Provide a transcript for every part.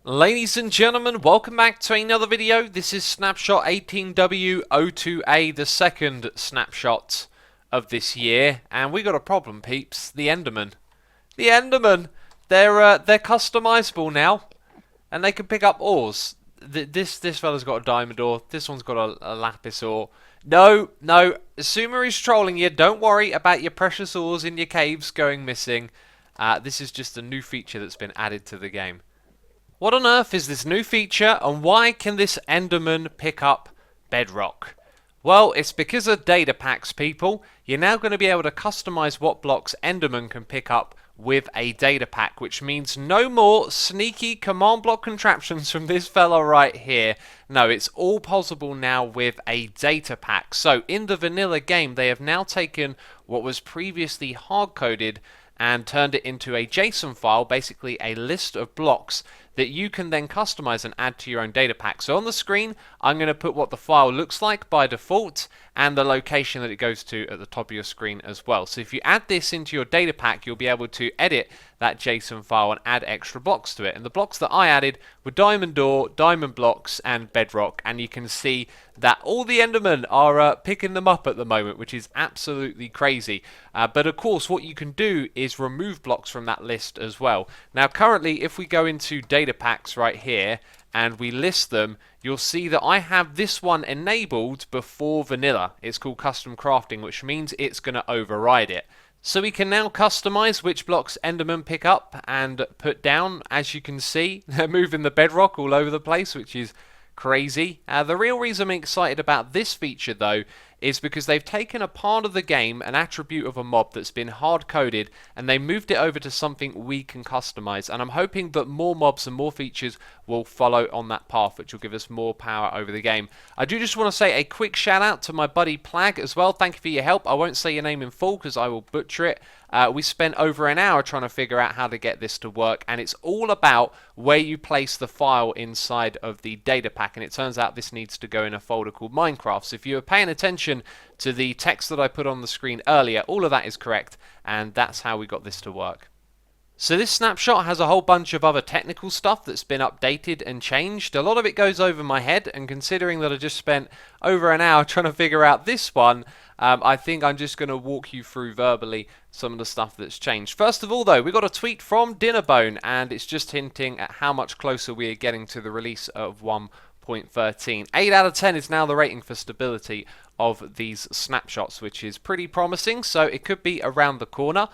Ladies and gentlemen, welcome back to another video. This is Snapshot 18w02a, the second snapshot of this year, and we got a problem, peeps. The Enderman. The Enderman! They're customizable now, and they can pick up ores. This fella's got a diamond ore. This one's got a lapis ore. No, Sumer is trolling you. Don't worry about your precious ores in your caves going missing. This is just a new feature that's been added to the game. What on earth is this new feature, and why can this Enderman pick up bedrock? Well, it's because of data packs, people. You're now going to be able to customize what blocks Enderman can pick up with a data pack, which means no more sneaky command block contraptions from this fella right here. No, it's all possible now with a data pack. So in the vanilla game, they have now taken what was previously hard-coded and turned it into a JSON file, basically a list of blocks that you can then customize and add to your own data pack. So on the screen, I'm going to put what the file looks like by default and the location that it goes to at the top of your screen as well. So if you add this into your data pack, you'll be able to edit that JSON file and add extra blocks to it. And the blocks that I added were diamond ore, diamond blocks, and bedrock. And you can see that all the Endermen are picking them up at the moment, which is absolutely crazy. But of course, what you can do is remove blocks from that list as well. Now, currently, if we go into data packs right here and we list them, you'll see that I have this one enabled before vanilla. It's called custom crafting, which means it's going to override it. So we can now customize which blocks Enderman pick up and put down. As you can see, they're moving the bedrock all over the place, which is crazy. The real reason I'm excited about this feature, though, is because they've taken a part of the game, an attribute of a mob that's been hard-coded, and they moved it over to something we can customize. And I'm hoping that more mobs and more features will follow on that path, which will give us more power over the game. I do just want to say a quick shout out to my buddy Plag as well. Thank you for your help. I won't say your name in full because I will butcher it. We spent over an hour trying to figure out how to get this to work, and it's all about where you place the file inside of the data pack, and it turns out this needs to go in a folder called Minecraft. So if you were paying attention to the text that I put on the screen earlier, all of that is correct, and that's how we got this to work. So this snapshot has a whole bunch of other technical stuff that's been updated and changed. A lot of it goes over my head, and considering that I just spent over an hour trying to figure out this one, I think I'm just going to walk you through verbally some of the stuff that's changed. First of all, though, we got a tweet from Dinnerbone, and it's just hinting at how much closer we are getting to the release of 1.13. 8 out of 10 is now the rating for stability of these snapshots, which is pretty promising, so it could be around the corner.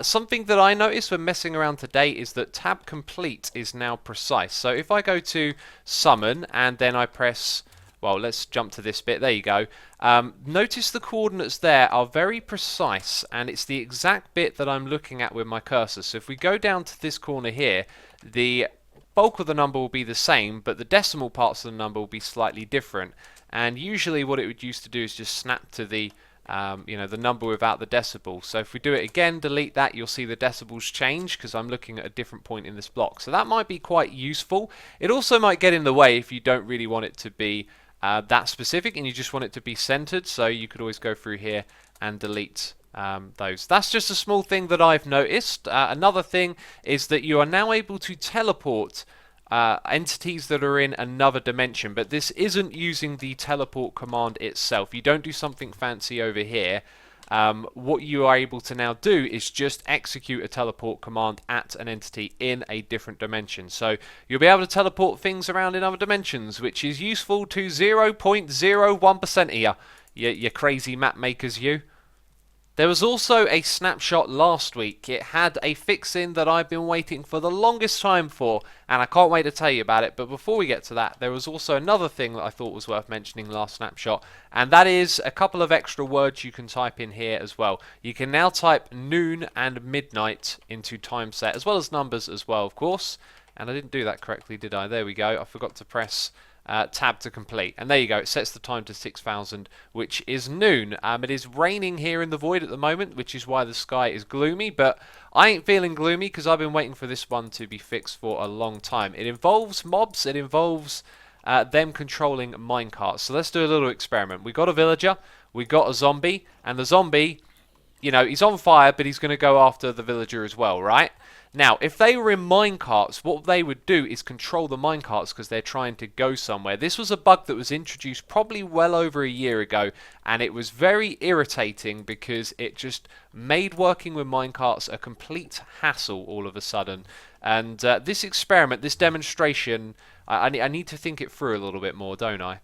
Something that I noticed when messing around today is that tab complete is now precise. So if I go to summon and then I press, well, let's jump to this bit, there you go. Notice the coordinates there are very precise, and it's the exact bit that I'm looking at with my cursor. So if we go down to this corner here, the bulk of the number will be the same, but the decimal parts of the number will be slightly different. And usually what it would used to do is just snap to the the number without the decibel. So if we do it again, delete that, you'll see the decibels change because I'm looking at a different point in this block. So that might be quite useful. It also might get in the way if you don't really want it to be that specific and you just want it to be centered. So you could always go through here and delete those. That's just a small thing that I've noticed. Another thing is that you are now able to teleport entities that are in another dimension, but this isn't using the teleport command itself. You don't do something fancy over here. What you are able to now do is just execute a teleport command at an entity in a different dimension. So you'll be able to teleport things around in other dimensions, which is useful to 0.01% of you crazy map makers, you. There was also a snapshot last week. It had a fix-in that I've been waiting for the longest time for, and I can't wait to tell you about it. But before we get to that, there was also another thing that I thought was worth mentioning last snapshot, and that is a couple of extra words you can type in here as well. You can now type noon and midnight into time set, as well as numbers as well, of course. And I didn't do that correctly, did I? There we go. I forgot to press tab to complete, and there you go. It sets the time to 6,000, which is noon. It is raining here in the void at the moment, which is why the sky is gloomy, but I ain't feeling gloomy because I've been waiting for this one to be fixed for a long time. It involves mobs, it involves them controlling minecarts. So let's do a little experiment. We got a villager, we got a zombie, and the zombie, you know, he's on fire, but he's going to go after the villager as well, right? Now, if they were in minecarts, what they would do is control the minecarts because they're trying to go somewhere. This was a bug that was introduced probably well over a year ago, and it was very irritating because it just made working with minecarts a complete hassle all of a sudden. And this experiment, this demonstration, I need to think it through a little bit more, don't I?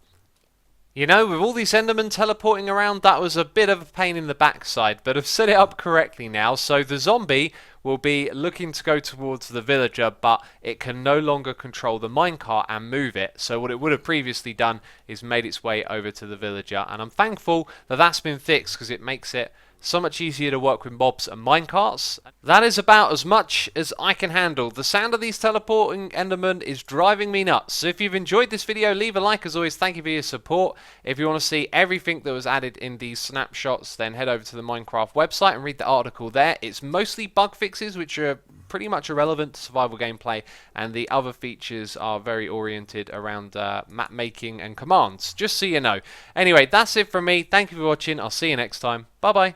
You know, with all these Endermen teleporting around, that was a bit of a pain in the backside, but I've set it up correctly now, so the zombie will be looking to go towards the villager, but it can no longer control the minecart and move it, so what it would have previously done is made its way over to the villager, and I'm thankful that that's been fixed because it makes it so much easier to work with mobs and minecarts. That is about as much as I can handle. The sound of these teleporting Endermen is driving me nuts. So if you've enjoyed this video, leave a like. As always, thank you for your support. If you want to see everything that was added in these snapshots, then head over to the Minecraft website and read the article there. It's mostly bug fixes, which are pretty much irrelevant to survival gameplay, and the other features are very oriented around map making and commands, just so you know. Anyway, that's it from me. Thank you for watching. I'll see you next time. Bye bye.